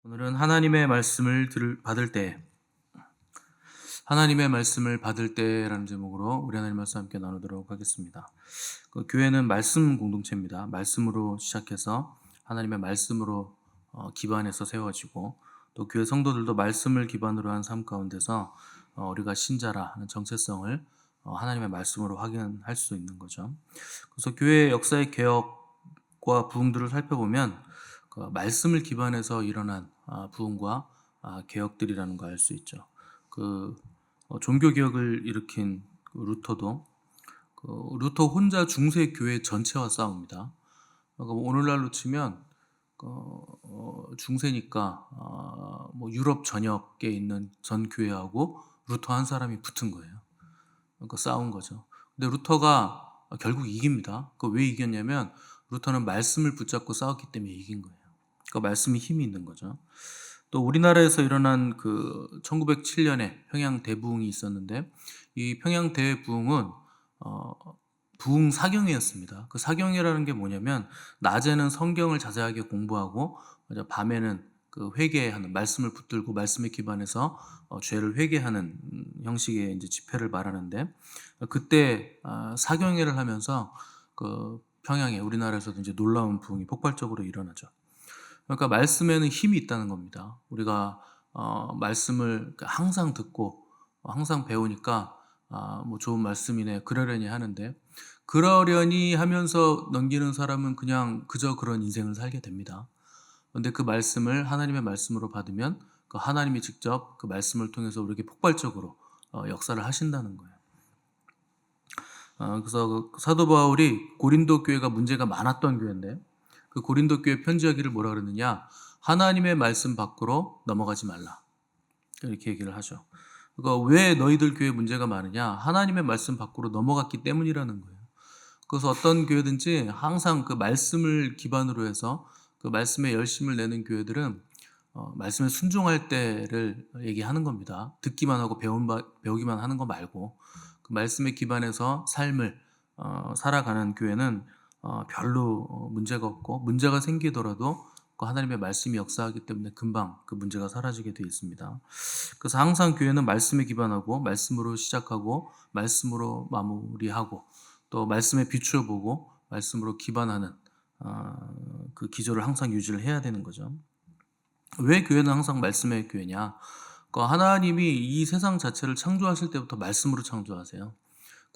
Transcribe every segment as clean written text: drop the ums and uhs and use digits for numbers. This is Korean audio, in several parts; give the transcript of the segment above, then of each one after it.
오늘은 하나님의 말씀을 받을 때, 하나님의 말씀을 받을 때라는 제목으로 우리 하나님 말씀 함께 나누도록 하겠습니다. 교회는 말씀 공동체입니다. 말씀으로 시작해서 하나님의 말씀으로 기반해서 세워지고, 또 교회 성도들도 말씀을 기반으로 한 삶 가운데서 우리가 신자라 하는 정체성을 하나님의 말씀으로 확인할 수 있는 거죠. 그래서 교회의 역사의 개혁과 부흥들을 살펴보면 그 말씀을 기반해서 일어난 부흥과 개혁들이라는 걸 알 수 있죠. 종교 개혁을 일으킨 루터도 루터 혼자 중세 교회 전체와 싸웁니다. 오늘날로 치면 중세니까 뭐 유럽 전역에 있는 전 교회하고 루터 한 사람이 붙은 거예요. 싸운 거죠. 근데 루터가 결국 이깁니다. 왜 이겼냐면 루터는 말씀을 붙잡고 싸웠기 때문에 이긴 거예요. 말씀이 힘이 있는 거죠. 또 우리나라에서 일어난 1907년에 평양 대부흥이 있었는데, 이 평양 대부흥은 부흥 사경이었습니다. 그 사경이라는 게 뭐냐면, 낮에는 성경을 자세하게 공부하고 밤에는 회개하는, 말씀을 붙들고 말씀에 기반해서 죄를 회개하는 형식의 이제 집회를 말하는데, 그때 사경회를 하면서 평양에, 우리나라에서도 이제 놀라운 부흥이 폭발적으로 일어나죠. 그러니까 말씀에는 힘이 있다는 겁니다. 우리가 말씀을 항상 듣고 항상 배우니까 뭐 좋은 말씀이네, 그러려니 하는데, 그러려니 하면서 넘기는 사람은 그냥 그저 그런 인생을 살게 됩니다. 그런데 그 말씀을 하나님의 말씀으로 받으면 하나님이 직접 그 말씀을 통해서 우리에게 폭발적으로 역사를 하신다는 거예요. 그래서 사도 바울이 고린도 교회가 문제가 많았던 교회인데, 그 고린도 교회 편지하기를 뭐라 그러느냐, 하나님의 말씀 밖으로 넘어가지 말라, 이렇게 얘기를 하죠. 왜 너희들 교회 문제가 많으냐, 하나님의 말씀 밖으로 넘어갔기 때문이라는 거예요. 그래서 어떤 교회든지 항상 그 말씀을 기반으로 해서 그 말씀에 열심을 내는 교회들은 말씀에 순종할 때를 얘기하는 겁니다. 듣기만 하고 배우기만 하는 거 말고, 그 말씀에 기반해서 삶을 살아가는 교회는 별로 문제가 없고, 문제가 생기더라도 하나님의 말씀이 역사하기 때문에 금방 그 문제가 사라지게 되어 있습니다. 그래서 항상 교회는 말씀에 기반하고, 말씀으로 시작하고, 말씀으로 마무리하고, 또 말씀에 비추어 보고 말씀으로 기반하는 그 기조를 항상 유지를 해야 되는 거죠. 왜 교회는 항상 말씀의 교회냐? 하나님이 이 세상 자체를 창조하실 때부터 말씀으로 창조하세요.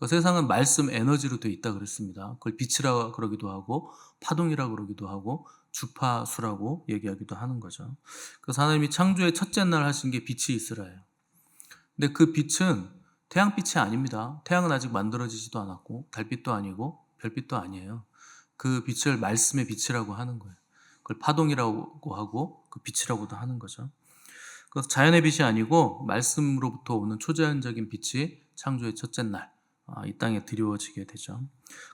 세상은 말씀 에너지로 되어 있다 그랬습니다. 그걸 빛이라 그러기도 하고, 파동이라 그러기도 하고, 주파수라고 얘기하기도 하는 거죠. 그래서 하나님이 창조의 첫째 날 하신 게 빛이 있으라예요. 근데 그 빛은 태양빛이 아닙니다. 태양은 아직 만들어지지도 않았고, 달빛도 아니고 별빛도 아니에요. 그 빛을 말씀의 빛이라고 하는 거예요. 그걸 파동이라고 하고 그 빛이라고도 하는 거죠. 그래서 자연의 빛이 아니고 말씀으로부터 오는 초자연적인 빛이 창조의 첫째 날 이 땅에 드리워지게 되죠.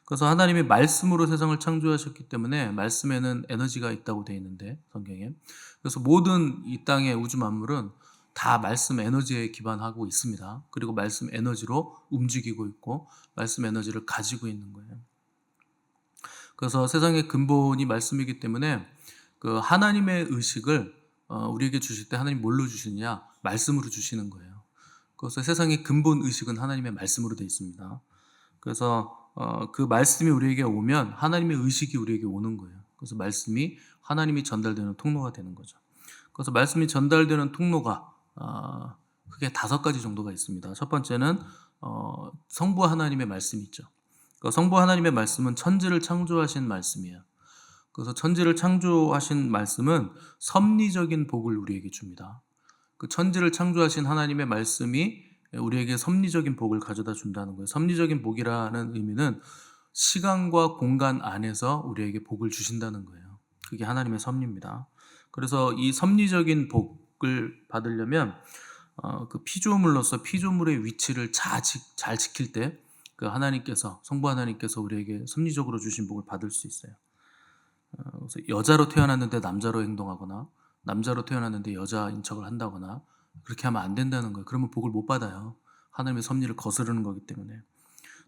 그래서 하나님이 말씀으로 세상을 창조하셨기 때문에 말씀에는 에너지가 있다고 되어 있는데, 성경에. 그래서 모든 이 땅의 우주 만물은 다 말씀 에너지에 기반하고 있습니다. 그리고 말씀 에너지로 움직이고 있고, 말씀 에너지를 가지고 있는 거예요. 그래서 세상의 근본이 말씀이기 때문에 그 하나님의 의식을 우리에게 주실 때 하나님 뭘로 주시느냐? 말씀으로 주시는 거예요. 그래서 세상의 근본 의식은 하나님의 말씀으로 되어 있습니다. 그래서 그 말씀이 우리에게 오면 하나님의 의식이 우리에게 오는 거예요. 그래서 말씀이 하나님이 전달되는 통로가 되는 거죠. 그래서 말씀이 전달되는 통로가 크게 5가지 정도가 있습니다. 첫 번째는 성부 하나님의 말씀이 있죠. 성부 하나님의 말씀은 천지를 창조하신 말씀이에요. 그래서 천지를 창조하신 말씀은 섭리적인 복을 우리에게 줍니다. 그 천지를 창조하신 하나님의 말씀이 우리에게 섭리적인 복을 가져다 준다는 거예요. 섭리적인 복이라는 의미는 시간과 공간 안에서 우리에게 복을 주신다는 거예요. 그게 하나님의 섭리입니다. 그래서 이 섭리적인 복을 받으려면 그 피조물로서 피조물의 위치를 잘 지킬 때 그 하나님께서, 성부 하나님께서 우리에게 섭리적으로 주신 복을 받을 수 있어요. 그래서 여자로 태어났는데 남자로 행동하거나, 남자로 태어났는데 여자인 척을 한다거나, 그렇게 하면 안 된다는 거예요. 그러면 복을 못 받아요. 하나님의 섭리를 거스르는 거기 때문에.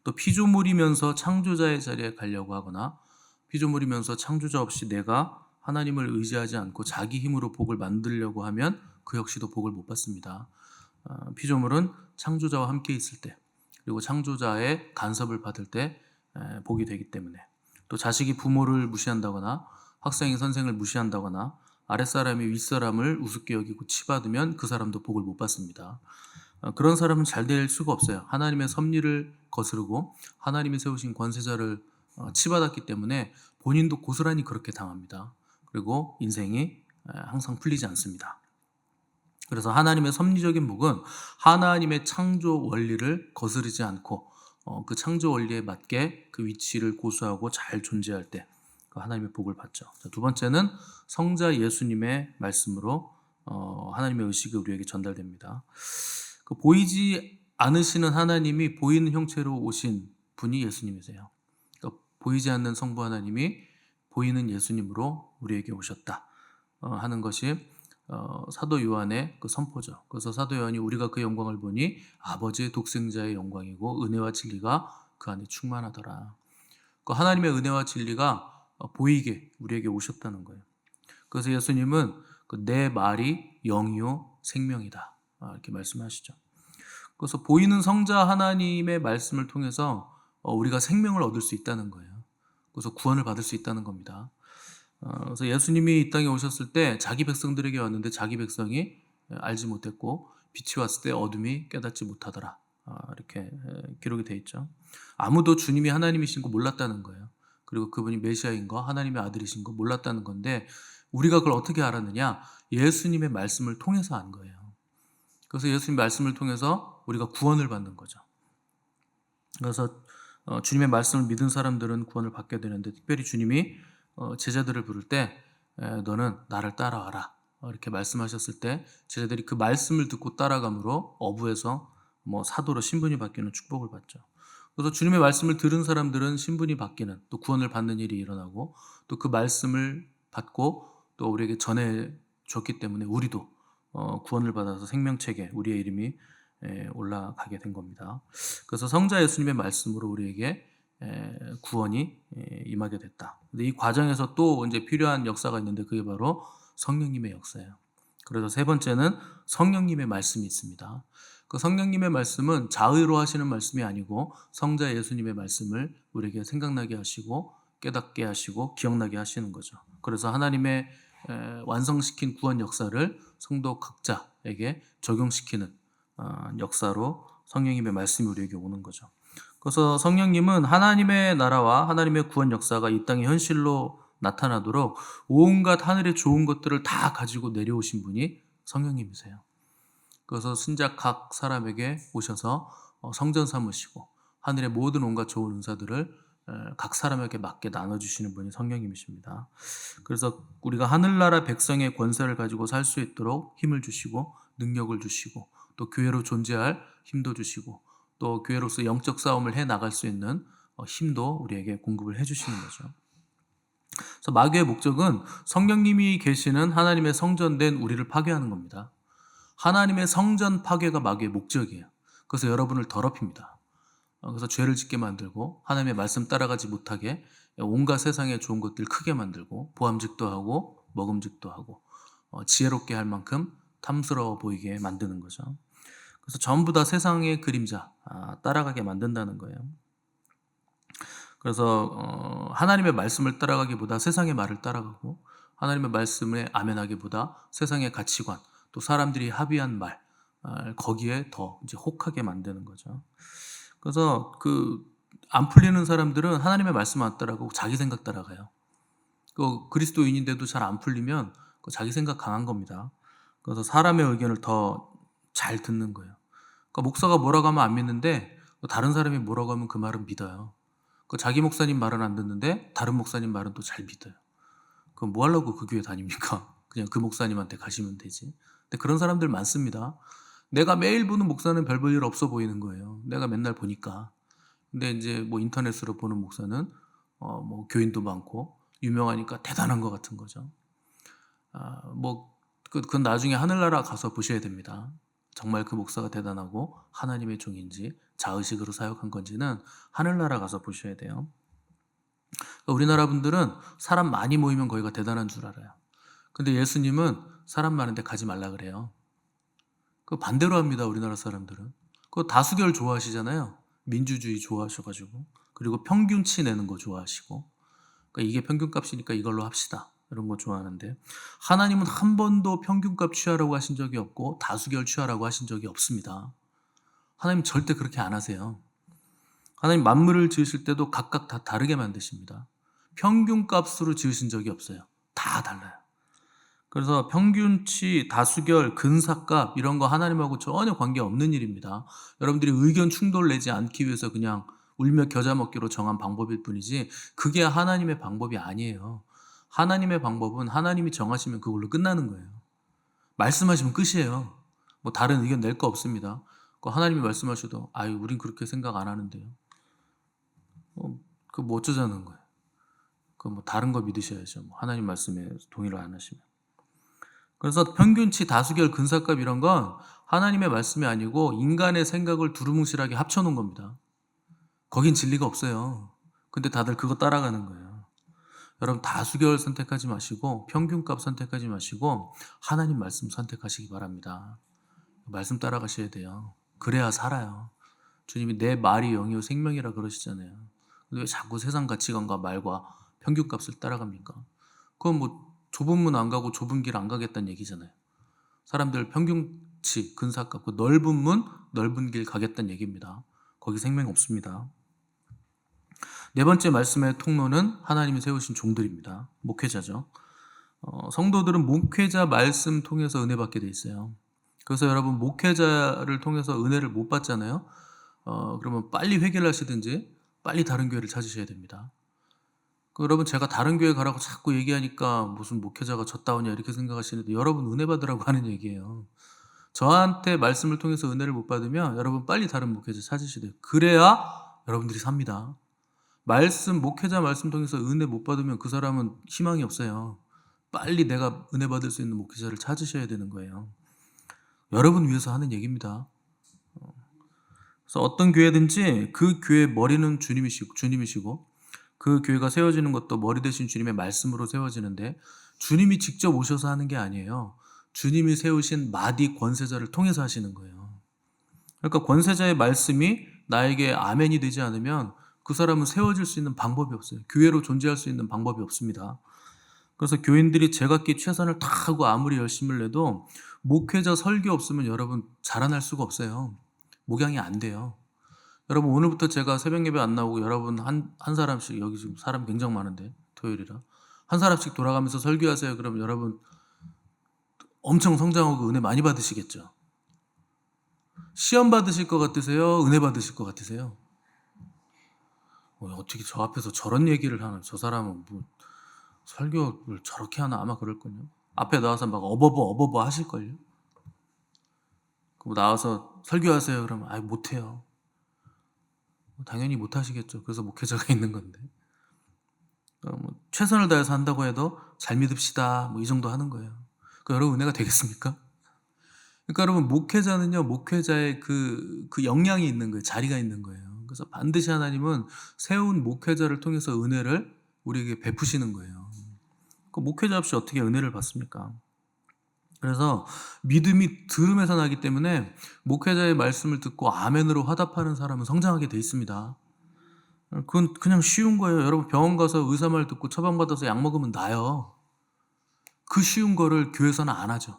또 피조물이면서 창조자의 자리에 가려고 하거나, 피조물이면서 창조자 없이 내가 하나님을 의지하지 않고 자기 힘으로 복을 만들려고 하면 그 역시도 복을 못 받습니다. 피조물은 창조자와 함께 있을 때, 그리고 창조자의 간섭을 받을 때 복이 되기 때문에, 또 자식이 부모를 무시한다거나 학생이 선생을 무시한다거나 아랫사람이 윗사람을 우습게 여기고 치받으면 그 사람도 복을 못 받습니다. 그런 사람은 잘 될 수가 없어요. 하나님의 섭리를 거스르고 하나님이 세우신 권세자를 치받았기 때문에 본인도 고스란히 그렇게 당합니다. 그리고 인생이 항상 풀리지 않습니다. 그래서 하나님의 섭리적인 복은 하나님의 창조 원리를 거스르지 않고 그 창조 원리에 맞게 그 위치를 고수하고 잘 존재할 때 그 하나님의 복을 받죠. 두 번째는 성자 예수님의 말씀으로 하나님의 의식이 우리에게 전달됩니다. 그 보이지 않으시는 하나님이 보이는 형체로 오신 분이 예수님이세요. 그러니까 보이지 않는 성부 하나님이 보이는 예수님으로 우리에게 오셨다 하는 것이 사도 요한의 그 선포죠. 그래서 사도 요한이 우리가 그 영광을 보니 아버지의 독생자의 영광이고 은혜와 진리가 그 안에 충만하더라. 그 하나님의 은혜와 진리가 보이게 우리에게 오셨다는 거예요. 그래서 예수님은 내 말이 영이요 생명이다 이렇게 말씀하시죠. 그래서 보이는 성자 하나님의 말씀을 통해서 우리가 생명을 얻을 수 있다는 거예요. 그래서 구원을 받을 수 있다는 겁니다. 그래서 예수님이 이 땅에 오셨을 때 자기 백성들에게 왔는데 자기 백성이 알지 못했고 빛이 왔을 때 어둠이 깨닫지 못하더라. 이렇게 기록이 되어 있죠. 아무도 주님이 하나님이신 거 몰랐다는 거예요. 그리고 그분이 메시아인 거, 하나님의 아들이신 거 몰랐다는 건데 우리가 그걸 어떻게 알았느냐? 예수님의 말씀을 통해서 안 거예요. 그래서 예수님 말씀을 통해서 우리가 구원을 받는 거죠. 그래서 주님의 말씀을 믿은 사람들은 구원을 받게 되는데 특별히 주님이 제자들을 부를 때 너는 나를 따라와라 이렇게 말씀하셨을 때 제자들이 그 말씀을 듣고 따라감으로 어부에서 사도로 신분이 바뀌는 축복을 받죠. 그래서 주님의 말씀을 들은 사람들은 신분이 바뀌는 또 구원을 받는 일이 일어나고 또 그 말씀을 받고 또 우리에게 전해줬기 때문에 우리도 구원을 받아서 생명책에 우리의 이름이 올라가게 된 겁니다. 그래서 성자 예수님의 말씀으로 우리에게 구원이 임하게 됐다. 근데 이 과정에서 또 이제 필요한 역사가 있는데 그게 바로 성령님의 역사예요. 그래서 세 번째는 성령님의 말씀이 있습니다. 그 성령님의 말씀은 자의로 하시는 말씀이 아니고 성자 예수님의 말씀을 우리에게 생각나게 하시고 깨닫게 하시고 기억나게 하시는 거죠. 그래서 하나님의 완성시킨 구원 역사를 성도 각자에게 적용시키는 역사로 성령님의 말씀이 우리에게 오는 거죠. 그래서 성령님은 하나님의 나라와 하나님의 구원 역사가 이 땅에 현실로 나타나도록 온갖 하늘의 좋은 것들을 다 가지고 내려오신 분이 성령님이세요. 그래서 신자 각 사람에게 오셔서 성전 삼으시고 하늘의 모든 온갖 좋은 은사들을 각 사람에게 맞게 나눠주시는 분이 성령님이십니다. 그래서 우리가 하늘나라 백성의 권세를 가지고 살 수 있도록 힘을 주시고 능력을 주시고 또 교회로 존재할 힘도 주시고 또 교회로서 영적 싸움을 해나갈 수 있는 힘도 우리에게 공급을 해주시는 거죠. 그래서 마귀의 목적은 성령님이 계시는 하나님의 성전된 우리를 파괴하는 겁니다. 하나님의 성전 파괴가 마귀의 목적이에요. 그래서 여러분을 더럽힙니다. 그래서 죄를 짓게 만들고 하나님의 말씀 따라가지 못하게 온갖 세상의 좋은 것들 크게 만들고 보암직도 하고 먹음직도 하고 지혜롭게 할 만큼 탐스러워 보이게 만드는 거죠. 그래서 전부 다 세상의 그림자 따라가게 만든다는 거예요. 그래서 하나님의 말씀을 따라가기보다 세상의 말을 따라가고 하나님의 말씀에 아멘하기보다 세상의 가치관 또 사람들이 합의한 말 거기에 더 이제 혹하게 만드는 거죠. 그래서 안 풀리는 사람들은 하나님의 말씀 안 따라가고 자기 생각 따라가요. 그리스도인인데도 잘 안 풀리면 자기 생각 강한 겁니다. 그래서 사람의 의견을 더 잘 듣는 거예요. 그러니까 목사가 뭐라고 하면 안 믿는데 다른 사람이 뭐라고 하면 그 말은 믿어요. 자기 목사님 말은 안 듣는데 다른 목사님 말은 또 잘 믿어요. 그럼 뭐 하려고 그 교회 다닙니까? 그냥 그 목사님한테 가시면 되지. 근데 그런 사람들 많습니다. 내가 매일 보는 목사는 별 볼 일 없어 보이는 거예요. 내가 맨날 보니까. 근데 이제 인터넷으로 보는 목사는 교인도 많고 유명하니까 대단한 것 같은 거죠. 그건 나중에 하늘나라 가서 보셔야 됩니다. 정말 그 목사가 대단하고 하나님의 종인지 자의식으로 사역한 건지는 하늘나라 가서 보셔야 돼요. 우리나라 분들은 사람 많이 모이면 거기가 대단한 줄 알아요. 근데 예수님은 사람 많은데 가지 말라 그래요. 그 반대로 합니다, 우리나라 사람들은. 그 다수결 좋아하시잖아요. 민주주의 좋아하셔가지고. 그리고 평균치 내는 거 좋아하시고. 그러니까 이게 평균값이니까 이걸로 합시다. 이런 거 좋아하는데, 하나님은 한 번도 평균값 취하라고 하신 적이 없고 다수결 취하라고 하신 적이 없습니다. 하나님 절대 그렇게 안 하세요. 하나님 만물을 지으실 때도 각각 다 다르게 만드십니다. 평균값으로 지으신 적이 없어요. 다 달라요. 그래서 평균치, 다수결, 근사값 이런 거 하나님하고 전혀 관계없는 일입니다. 여러분들이 의견 충돌 내지 않기 위해서 그냥 울며 겨자 먹기로 정한 방법일 뿐이지, 그게 하나님의 방법이 아니에요. 하나님의 방법은 하나님이 정하시면 그걸로 끝나는 거예요. 말씀하시면 끝이에요. 뭐 다른 의견 낼 거 없습니다. 하나님이 말씀하셔도 아유 우린 그렇게 생각 안 하는데요. 그 뭐 어쩌자는 거예요. 그 뭐 다른 거 믿으셔야죠. 뭐 하나님 말씀에 동의를 안 하시면. 그래서 평균치, 다수결, 근사값 이런 건 하나님의 말씀이 아니고 인간의 생각을 두루뭉실하게 합쳐놓은 겁니다. 거긴 진리가 없어요. 근데 다들 그거 따라가는 거예요. 여러분 다수결 선택하지 마시고 평균값 선택하지 마시고 하나님 말씀 선택하시기 바랍니다. 말씀 따라가셔야 돼요. 그래야 살아요. 주님이 내 말이 영이요 생명이라 그러시잖아요. 근데 왜 자꾸 세상 가치관과 말과 평균값을 따라갑니까? 그건 뭐 좁은 문 안 가고 좁은 길 안 가겠다는 얘기잖아요. 사람들 평균치, 근사값, 그 넓은 문, 넓은 길 가겠다는 얘기입니다. 거기 생명 없습니다. 네 번째 말씀의 통로는 하나님이 세우신 종들입니다. 목회자죠. 성도들은 목회자 말씀 통해서 은혜 받게 돼 있어요. 그래서 여러분 목회자를 통해서 은혜를 못 받잖아요. 그러면 빨리 회개를 하시든지 빨리 다른 교회를 찾으셔야 됩니다. 여러분 제가 다른 교회 가라고 자꾸 얘기하니까 무슨 목회자가 졌다오냐 이렇게 생각하시는데, 여러분 은혜 받으라고 하는 얘기예요. 저한테 말씀을 통해서 은혜를 못 받으면 여러분 빨리 다른 목회자 찾으셔야 돼요. 그래야 여러분들이 삽니다. 목회자 말씀 통해서 은혜 못 받으면 그 사람은 희망이 없어요. 빨리 내가 은혜 받을 수 있는 목회자를 찾으셔야 되는 거예요. 여러분 위해서 하는 얘기입니다. 그래서 어떤 교회든지 그 교회의 머리는 주님이시고 그 교회가 세워지는 것도 머리 대신 주님의 말씀으로 세워지는데, 주님이 직접 오셔서 하는 게 아니에요. 주님이 세우신 마디 권세자를 통해서 하시는 거예요. 그러니까 권세자의 말씀이 나에게 아멘이 되지 않으면 그 사람은 세워질 수 있는 방법이 없어요. 교회로 존재할 수 있는 방법이 없습니다. 그래서 교인들이 제각기 최선을 다하고 아무리 열심을 내도 목회자 설교 없으면 여러분 자라날 수가 없어요. 목양이 안 돼요. 여러분 오늘부터 제가 새벽 예배 안 나오고 여러분 한 사람씩, 여기 지금 사람 굉장히 많은데 토요일이라 한 사람씩 돌아가면서 설교하세요. 그러면 여러분 엄청 성장하고 은혜 많이 받으시겠죠. 시험 받으실 것 같으세요? 은혜 받으실 것 같으세요? 어떻게 저 앞에서 저런 얘기를 하나, 저 사람은 뭐 설교를 저렇게 하나, 아마 그럴걸요. 앞에 나와서 막 어버버 하실걸요. 나와서 설교하세요 그러면 아이 못해요. 당연히 못하시겠죠. 그래서 목회자가 있는 건데. 최선을 다해서 한다고 해도 잘 믿읍시다 뭐 이 정도 하는 거예요. 여러분 은혜가 되겠습니까? 그러니까 여러분 목회자는요, 목회자의 그 역량이 있는 거예요. 자리가 있는 거예요. 그래서 반드시 하나님은 세운 목회자를 통해서 은혜를 우리에게 베푸시는 거예요. 목회자 없이 어떻게 은혜를 받습니까? 그래서 믿음이 들음에서 나기 때문에 목회자의 말씀을 듣고 아멘으로 화답하는 사람은 성장하게 돼 있습니다. 그건 그냥 쉬운 거예요. 여러분 병원 가서 의사 말 듣고 처방받아서 약 먹으면 나요. 그 쉬운 거를 교회에서는 안 하죠.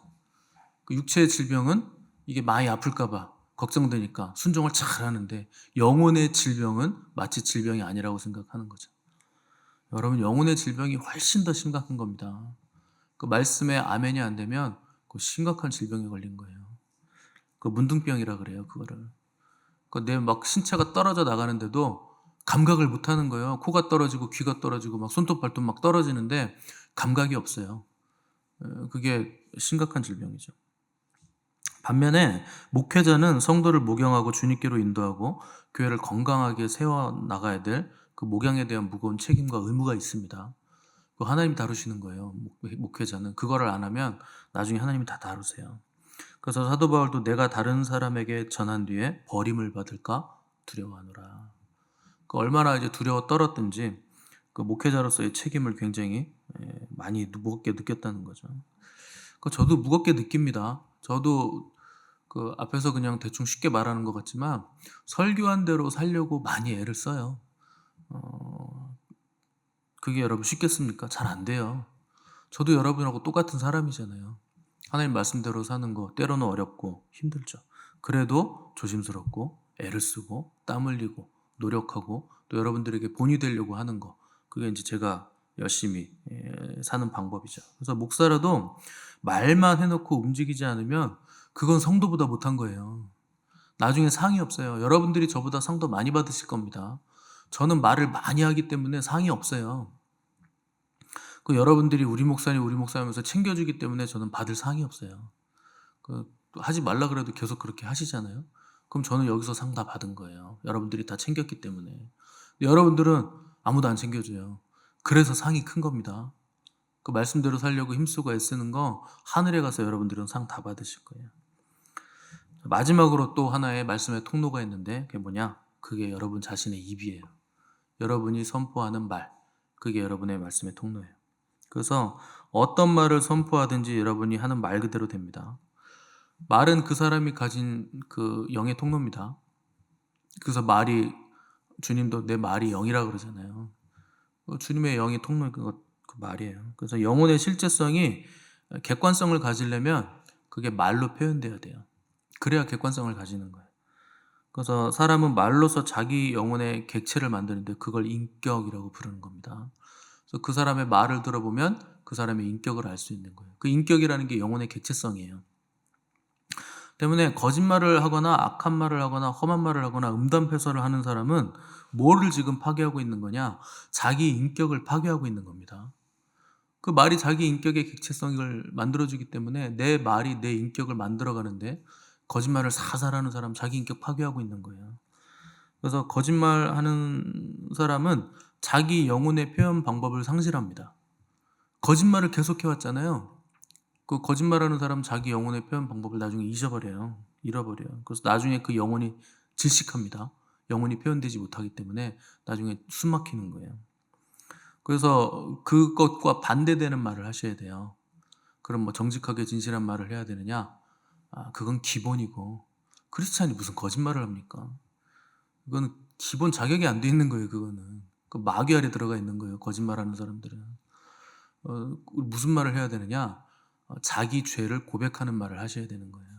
육체의 질병은 이게 많이 아플까 봐 걱정되니까 순종을 잘 하는데, 영혼의 질병은 마치 질병이 아니라고 생각하는 거죠. 여러분 영혼의 질병이 훨씬 더 심각한 겁니다. 그 말씀에 아멘이 안 되면 그 심각한 질병에 걸린 거예요. 그 문둥병이라 그래요. 그거를. 내 막 신체가 떨어져 나가는데도 감각을 못 하는 거예요. 코가 떨어지고 귀가 떨어지고 막 손톱 발톱 막 떨어지는데 감각이 없어요. 그게 심각한 질병이죠. 반면에 목회자는 성도를 목양하고 주님께로 인도하고 교회를 건강하게 세워나가야 될 그 목양에 대한 무거운 책임과 의무가 있습니다. 하나님이 다루시는 거예요. 목회자는. 그거를 안 하면 나중에 하나님이 다 다루세요. 그래서 사도 바울도 내가 다른 사람에게 전한 뒤에 버림을 받을까 두려워하노라. 얼마나 이제 두려워 떨었든지 그 목회자로서의 책임을 굉장히 많이 무겁게 느꼈다는 거죠. 저도 무겁게 느낍니다. 저도 그 앞에서 그냥 대충 쉽게 말하는 것 같지만 설교한 대로 살려고 많이 애를 써요. 어, 그게 여러분 쉽겠습니까? 잘 안 돼요. 저도 여러분하고 똑같은 사람이잖아요. 하나님 말씀대로 사는 거 때로는 어렵고 힘들죠. 그래도 조심스럽고 애를 쓰고 땀 흘리고 노력하고 또 여러분들에게 본이 되려고 하는 거, 그게 이제 제가 열심히 사는 방법이죠. 그래서 목사라도 말만 해놓고 움직이지 않으면 그건 성도보다 못한 거예요. 나중에 상이 없어요. 여러분들이 저보다 상도 많이 받으실 겁니다. 저는 말을 많이 하기 때문에 상이 없어요. 여러분들이 우리 목사님 하면서 챙겨주기 때문에 저는 받을 상이 없어요. 하지 말라 그래도 계속 그렇게 하시잖아요. 그럼 저는 여기서 상 다 받은 거예요. 여러분들이 다 챙겼기 때문에. 여러분들은 아무도 안 챙겨줘요. 그래서 상이 큰 겁니다. 그 말씀대로 살려고 힘쓰고 애쓰는 거 하늘에 가서 여러분들은 상 다 받으실 거예요. 마지막으로 또 하나의 말씀의 통로가 있는데 그게 뭐냐? 그게 여러분 자신의 입이에요. 여러분이 선포하는 말, 그게 여러분의 말씀의 통로예요. 그래서 어떤 말을 선포하든지 여러분이 하는 말 그대로 됩니다. 말은 그 사람이 가진 그 영의 통로입니다. 그래서 말이, 주님도 내 말이 영이라 그러잖아요. 주님의 영이 통로인 그 말이에요. 그래서 영혼의 실제성이 객관성을 가지려면 그게 말로 표현돼야 돼요. 그래야 객관성을 가지는 거예요. 그래서 사람은 말로서 자기 영혼의 객체를 만드는데 그걸 인격이라고 부르는 겁니다. 그래서 그 사람의 말을 들어보면 그 사람의 인격을 알 수 있는 거예요. 그 인격이라는 게 영혼의 객체성이에요. 때문에 거짓말을 하거나 악한 말을 하거나 험한 말을 하거나 음담패설을 하는 사람은 뭐를 지금 파괴하고 있는 거냐? 자기 인격을 파괴하고 있는 겁니다. 그 말이 자기 인격의 객체성을 만들어주기 때문에 내 말이 내 인격을 만들어가는데 거짓말을 사살하는 사람 자기 인격 파괴하고 있는 거예요. 그래서 거짓말하는 사람은 자기 영혼의 표현 방법을 상실합니다. 거짓말을 계속해왔잖아요. 그 거짓말하는 사람 자기 영혼의 표현 방법을 나중에 잃어버려요. 그래서 나중에 그 영혼이 질식합니다. 영혼이 표현되지 못하기 때문에 나중에 숨 막히는 거예요. 그래서 그것과 반대되는 말을 하셔야 돼요. 그럼 뭐 정직하게 진실한 말을 해야 되느냐? 그건 기본이고 크리스찬이 무슨 거짓말을 합니까? 그건 기본 자격이 안 돼 있는 거예요. 그거는 그 마귀 아래 들어가 있는 거예요. 거짓말하는 사람들은. 무슨 말을 해야 되느냐? 자기 죄를 고백하는 말을 하셔야 되는 거예요.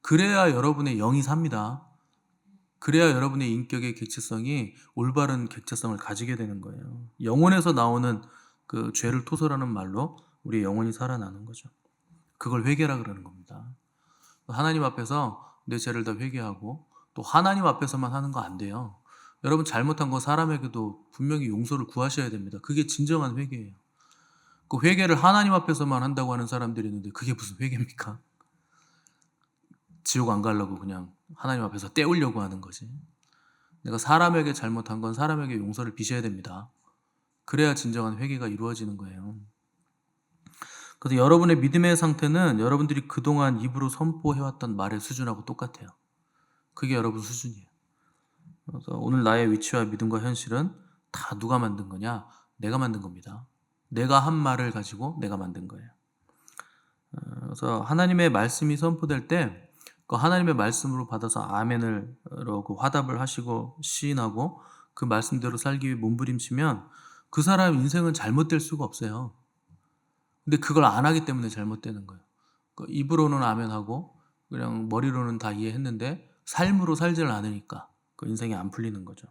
그래야 여러분의 영이 삽니다. 그래야 여러분의 인격의 객체성이 올바른 객체성을 가지게 되는 거예요. 영혼에서 나오는 그 죄를 토설하는 말로 우리의 영혼이 살아나는 거죠. 그걸 회개라 그러는 겁니다. 하나님 앞에서 내 죄를 다 회개하고 또 하나님 앞에서만 하는 거 안 돼요. 여러분 잘못한 거 사람에게도 분명히 용서를 구하셔야 됩니다. 그게 진정한 회개예요. 그 회개를 하나님 앞에서만 한다고 하는 사람들이 있는데 그게 무슨 회개입니까? 지옥 안 가려고 그냥 하나님 앞에서 때우려고 하는 거지. 내가 사람에게 잘못한 건 사람에게 용서를 빚어야 됩니다. 그래야 진정한 회개가 이루어지는 거예요. 그래서 여러분의 믿음의 상태는 여러분들이 그동안 입으로 선포해왔던 말의 수준하고 똑같아요. 그게 여러분 수준이에요. 그래서 오늘 나의 위치와 믿음과 현실은 다 누가 만든 거냐? 내가 만든 겁니다. 내가 한 말을 가지고 내가 만든 거예요. 그래서 하나님의 말씀이 선포될 때 그 하나님의 말씀으로 받아서 아멘으로 그 화답을 하시고 시인하고 그 말씀대로 살기 위해 몸부림치면 그 사람 인생은 잘못될 수가 없어요. 근데 그걸 안 하기 때문에 잘못되는 거예요. 입으로는 아멘하고 그냥 머리로는 다 이해했는데 삶으로 살지를 않으니까 그 인생이 안 풀리는 거죠.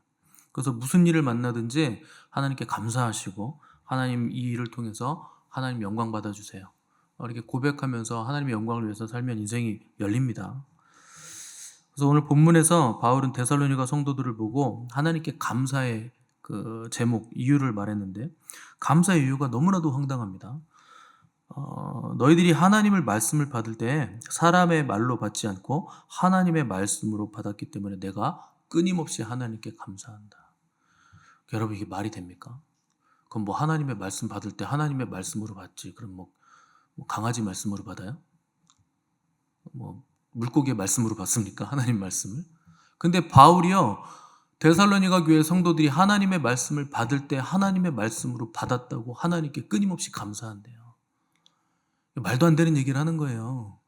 그래서 무슨 일을 만나든지 하나님께 감사하시고 하나님 이 일을 통해서 하나님 영광 받아주세요. 이렇게 고백하면서 하나님의 영광을 위해서 살면 인생이 열립니다. 그래서 오늘 본문에서 바울은 데살로니가 성도들을 보고 하나님께 감사의 그 제목, 이유를 말했는데 감사의 이유가 너무나도 황당합니다. 너희들이 하나님을 말씀을 받을 때 사람의 말로 받지 않고 하나님의 말씀으로 받았기 때문에 내가 끊임없이 하나님께 감사한다. 여러분 이게 말이 됩니까? 그럼 뭐 하나님의 말씀 받을 때 하나님의 말씀으로 받지. 그럼 뭐 강아지 말씀으로 받아요? 뭐 물고기의 말씀으로 받습니까? 하나님 말씀을? 근데 바울이요 데살로니가 교회 성도들이 하나님의 말씀을 받을 때 하나님의 말씀으로 받았다고 하나님께 끊임없이 감사한대요. 말도 안 되는 얘기를 하는 거예요.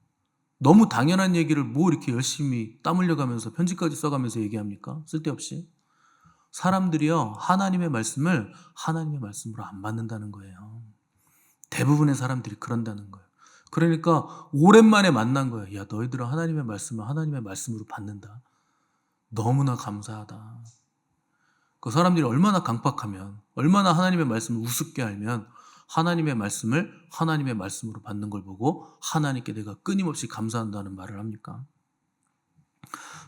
너무 당연한 얘기를 뭐 이렇게 열심히 땀 흘려가면서 편지까지 써가면서 얘기합니까? 쓸데없이. 사람들이요, 하나님의 말씀을 하나님의 말씀으로 안 받는다는 거예요. 대부분의 사람들이 그런다는 거예요. 그러니까 오랜만에 만난 거예요. 야, 너희들은 하나님의 말씀을 하나님의 말씀으로 받는다. 너무나 감사하다. 그 사람들이 얼마나 강팍하면, 얼마나 하나님의 말씀을 우습게 알면 하나님의 말씀을 하나님의 말씀으로 받는 걸 보고 하나님께 내가 끊임없이 감사한다는 말을 합니까?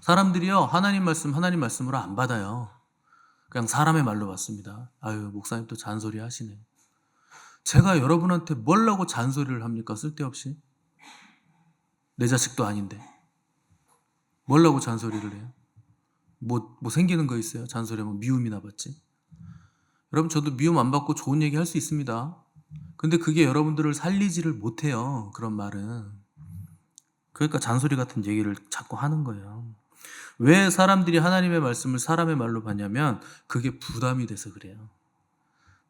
사람들이요, 하나님 말씀으로 안 받아요. 그냥 사람의 말로 받습니다. 아유, 목사님 또 잔소리 하시네. 제가 여러분한테 뭐라고 잔소리를 합니까? 쓸데없이. 내 자식도 아닌데. 뭐라고 잔소리를 해요? 뭐 생기는 거 있어요? 잔소리하면 미움이나 받지. 여러분, 저도 미움 안 받고 좋은 얘기 할 수 있습니다. 근데 그게 여러분들을 살리지를 못해요. 그런 말은. 그러니까 잔소리 같은 얘기를 자꾸 하는 거예요. 왜 사람들이 하나님의 말씀을 사람의 말로 받냐면 그게 부담이 돼서 그래요.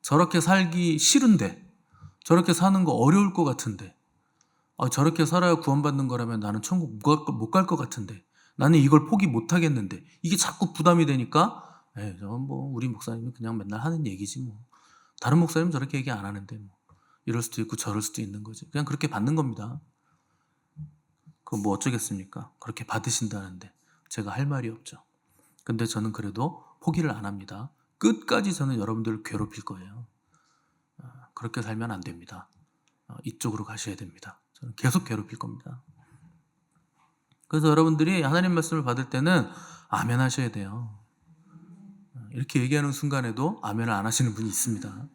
저렇게 살기 싫은데, 저렇게 사는 거 어려울 것 같은데, 저렇게 살아야 구원받는 거라면 나는 천국 못 갈 것 같은데, 나는 이걸 포기 못 하겠는데, 이게 자꾸 부담이 되니까, 저건 뭐 우리 목사님이 그냥 맨날 하는 얘기지 뭐. 다른 목사님은 저렇게 얘기 안 하는데 뭐. 이럴 수도 있고 저럴 수도 있는 거지. 그냥 그렇게 받는 겁니다. 그거 뭐 어쩌겠습니까? 그렇게 받으신다는데 제가 할 말이 없죠. 근데 저는 그래도 포기를 안 합니다. 끝까지 저는 여러분들을 괴롭힐 거예요. 그렇게 살면 안 됩니다. 이쪽으로 가셔야 됩니다. 저는 계속 괴롭힐 겁니다. 그래서 여러분들이 하나님 말씀을 받을 때는 아멘 하셔야 돼요. 이렇게 얘기하는 순간에도 아멘을 안 하시는 분이 있습니다.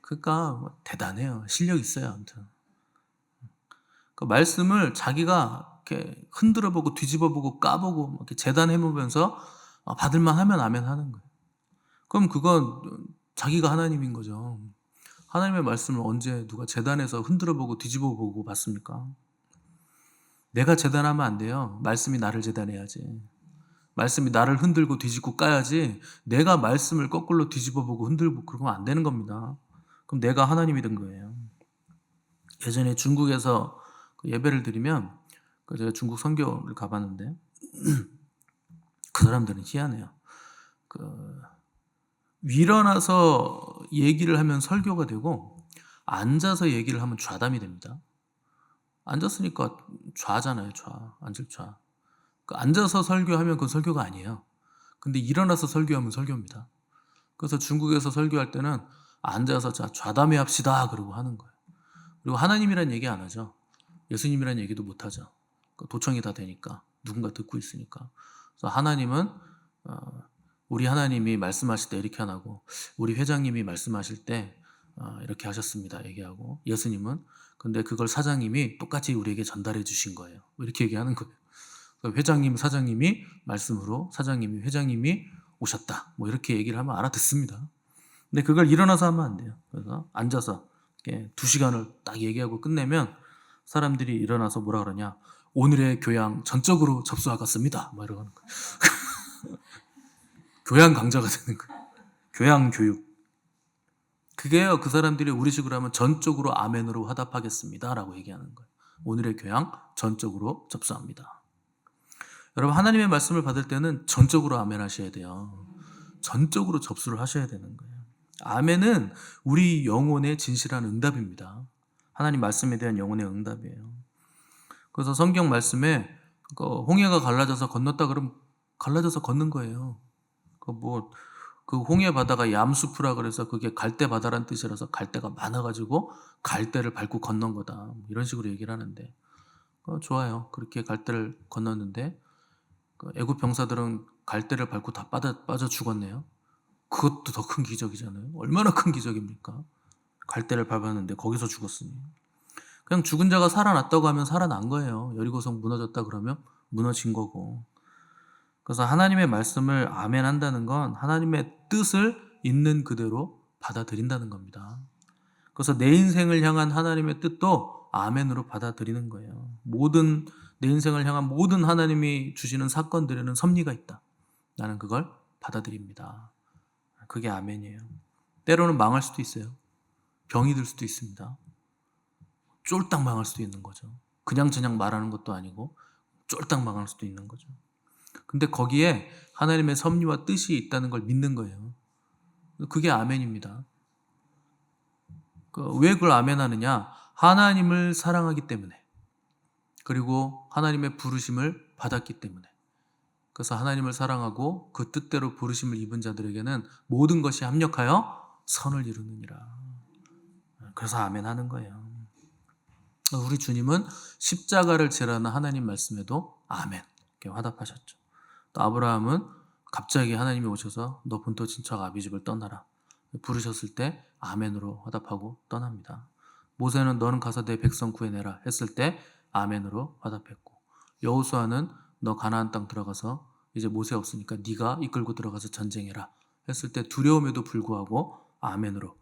그러니까 대단해요. 실력 있어요. 아무튼. 그 말씀을 자기가 이렇게 흔들어보고 뒤집어보고 까보고 이렇게 재단해보면서 받을만 하면 아멘 하는 거예요. 그럼 그건 자기가 하나님인 거죠. 하나님의 말씀을 언제 누가 재단해서 흔들어보고 뒤집어보고 봤습니까? 내가 재단하면 안 돼요. 말씀이 나를 재단해야지. 말씀이 나를 흔들고 뒤집고 까야지. 내가 말씀을 거꾸로 뒤집어보고 흔들고 그러면 안 되는 겁니다. 그럼 내가 하나님이 된 거예요. 예전에 중국에서 예배를 드리면 제가 중국 선교를 가봤는데 그 사람들은 희한해요. 일어나서 얘기를 하면 설교가 되고 앉아서 얘기를 하면 좌담이 됩니다. 앉았으니까 좌잖아요. 앉을 좌. 앉아서 설교하면 그건 설교가 아니에요. 근데 일어나서 설교하면 설교입니다. 그래서 중국에서 설교할 때는 앉아서 자 좌담회 합시다 그러고 하는 거예요. 그리고 하나님이란 얘기 안 하죠. 예수님이란 얘기도 못 하죠. 도청이 다 되니까 누군가 듣고 있으니까. 그래서 하나님은 우리 하나님이 말씀하실 때 이렇게 안 하고 우리 회장님이 말씀하실 때 이렇게 하셨습니다 얘기하고, 예수님은 근데 그걸 사장님이 똑같이 우리에게 전달해 주신 거예요. 이렇게 얘기하는 거예요. 회장님, 사장님이 말씀으로 사장님이 회장님이 오셨다. 뭐 이렇게 얘기를 하면 알아듣습니다. 근데 그걸 일어나서 하면 안 돼요. 그래서 앉아서 이렇게 2시간을 딱 얘기하고 끝내면 사람들이 일어나서 뭐라 그러냐? 오늘의 교양 전적으로 접수하겠습니다. 뭐 이러는 거예요. 교양 강좌가 되는 거예요. 교양 교육. 그게요, 그 사람들이 우리식으로 하면 전적으로 아멘으로 화답하겠습니다 라고 얘기하는 거예요. 오늘의 교양 전적으로 접수합니다. 여러분, 하나님의 말씀을 받을 때는 전적으로 아멘 하셔야 돼요. 전적으로 접수를 하셔야 되는 거예요. 아멘은 우리 영혼의 진실한 응답입니다. 하나님 말씀에 대한 영혼의 응답이에요. 그래서 성경 말씀에 홍해가 갈라져서 건넜다 그러면 갈라져서 걷는 거예요. 그 홍해 바다가 얌수프라 그래서 그게 갈대 바다란 뜻이라서 갈대가 많아가지고 갈대를 밟고 건넌 거다. 이런 식으로 얘기를 하는데 좋아요. 그렇게 갈대를 건넜는데 애굽 병사들은 갈대를 밟고 다 빠져 죽었네요. 그것도 더 큰 기적이잖아요. 얼마나 큰 기적입니까? 갈대를 밟았는데 거기서 죽었으니. 그냥 죽은 자가 살아났다고 하면 살아난 거예요. 여리고성 무너졌다 그러면 무너진 거고. 그래서 하나님의 말씀을 아멘 한다는 건 하나님의 뜻을 있는 그대로 받아들인다는 겁니다. 그래서 내 인생을 향한 하나님의 뜻도 아멘으로 받아들이는 거예요. 내 인생을 향한 모든 하나님이 주시는 사건들에는 섭리가 있다. 나는 그걸 받아들입니다. 그게 아멘이에요. 때로는 망할 수도 있어요. 병이 들 수도 있습니다. 쫄딱 망할 수도 있는 거죠. 그냥 말하는 것도 아니고 쫄딱 망할 수도 있는 거죠. 근데 거기에 하나님의 섭리와 뜻이 있다는 걸 믿는 거예요. 그게 아멘입니다. 왜 그걸 아멘하느냐? 하나님을 사랑하기 때문에, 그리고 하나님의 부르심을 받았기 때문에. 그래서 하나님을 사랑하고 그 뜻대로 부르심을 입은 자들에게는 모든 것이 합력하여 선을 이루느니라. 그래서 아멘하는 거예요. 우리 주님은 십자가를 지라는 하나님 말씀에도 아멘 이렇게 화답하셨죠. 또 아브라함은 갑자기 하나님이 오셔서 너 본토 친척 아비집을 떠나라 부르셨을 때 아멘으로 화답하고 떠납니다. 모세는 너는 가서 내 백성 구해내라 했을 때 아멘으로 화답했고, 여호수아는 너 가나안 땅 들어가서 이제 모세 없으니까 네가 이끌고 들어가서 전쟁해라 했을 때 두려움에도 불구하고 아멘으로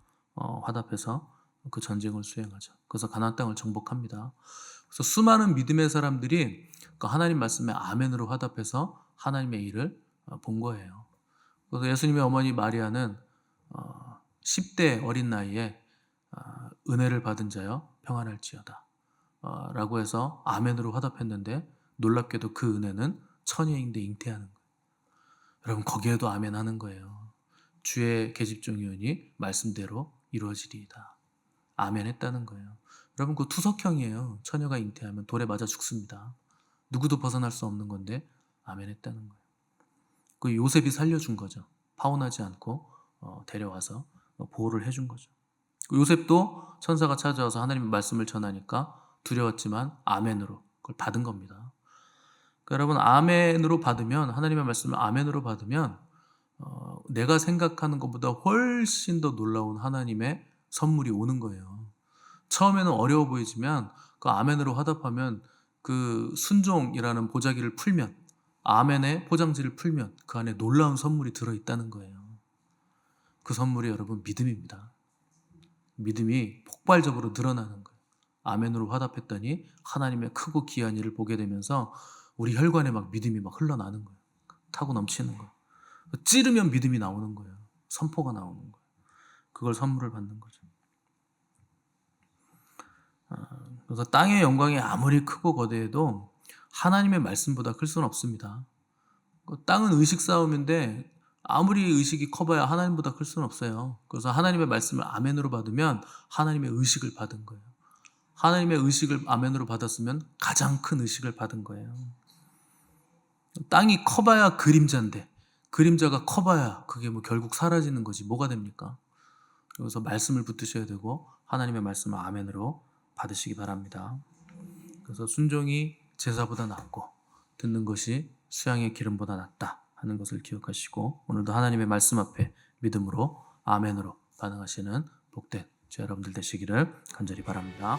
화답해서 그 전쟁을 수행하죠. 그래서 가나안 땅을 정복합니다. 그래서 수많은 믿음의 사람들이 그 하나님 말씀에 아멘으로 화답해서 하나님의 일을 본 거예요. 그래서 예수님의 어머니 마리아는 10대 어린 나이에 은혜를 받은 자여 평안할지어다 라고 해서 아멘으로 화답했는데, 놀랍게도 그 은혜는 처녀인데 잉태하는 거예요. 여러분, 거기에도 아멘 하는 거예요. 주의 계집종이오니 말씀대로 이루어지리이다. 아멘 했다는 거예요. 여러분, 그 투석형이에요. 처녀가 잉태하면 돌에 맞아 죽습니다. 누구도 벗어날 수 없는 건데 아멘 했다는 거예요. 그 요셉이 살려준 거죠. 파혼하지 않고 데려와서 보호를 해준 거죠. 요셉도 천사가 찾아와서 하나님의 말씀을 전하니까 두려웠지만 아멘으로 그걸 받은 겁니다. 그러니까 여러분, 아멘으로 받으면, 하나님의 말씀을 아멘으로 받으면 내가 생각하는 것보다 훨씬 더 놀라운 하나님의 선물이 오는 거예요. 처음에는 어려워 보이지만 그 아멘으로 화답하면, 그 순종이라는 보자기를 풀면, 아멘의 포장지를 풀면 그 안에 놀라운 선물이 들어있다는 거예요. 그 선물이 여러분 믿음입니다. 믿음이 폭발적으로 늘어나는 거예요. 아멘으로 화답했더니 하나님의 크고 귀한 일을 보게 되면서 우리 혈관에 막 믿음이 막 흘러나는 거예요. 타고 넘치는 거예요. 찌르면 믿음이 나오는 거예요. 선포가 나오는 거예요. 그걸 선물을 받는 거죠. 그래서 땅의 영광이 아무리 크고 거대해도 하나님의 말씀보다 클 수는 없습니다. 땅은 의식 싸움인데 아무리 의식이 커봐야 하나님보다 클 수는 없어요. 그래서 하나님의 말씀을 아멘으로 받으면 하나님의 의식을 받은 거예요. 하나님의 의식을 아멘으로 받았으면 가장 큰 의식을 받은 거예요. 땅이 커봐야 그림자인데, 그림자가 커봐야 그게 뭐 결국 사라지는 거지 뭐가 됩니까? 그래서 말씀을 붙드셔야 되고 하나님의 말씀을 아멘으로 받으시기 바랍니다. 그래서 순종이 제사보다 낫고 듣는 것이 수양의 기름보다 낫다 하는 것을 기억하시고, 오늘도 하나님의 말씀 앞에 믿음으로 아멘으로 반응하시는 복된 저 여러분들 되시기를 간절히 바랍니다.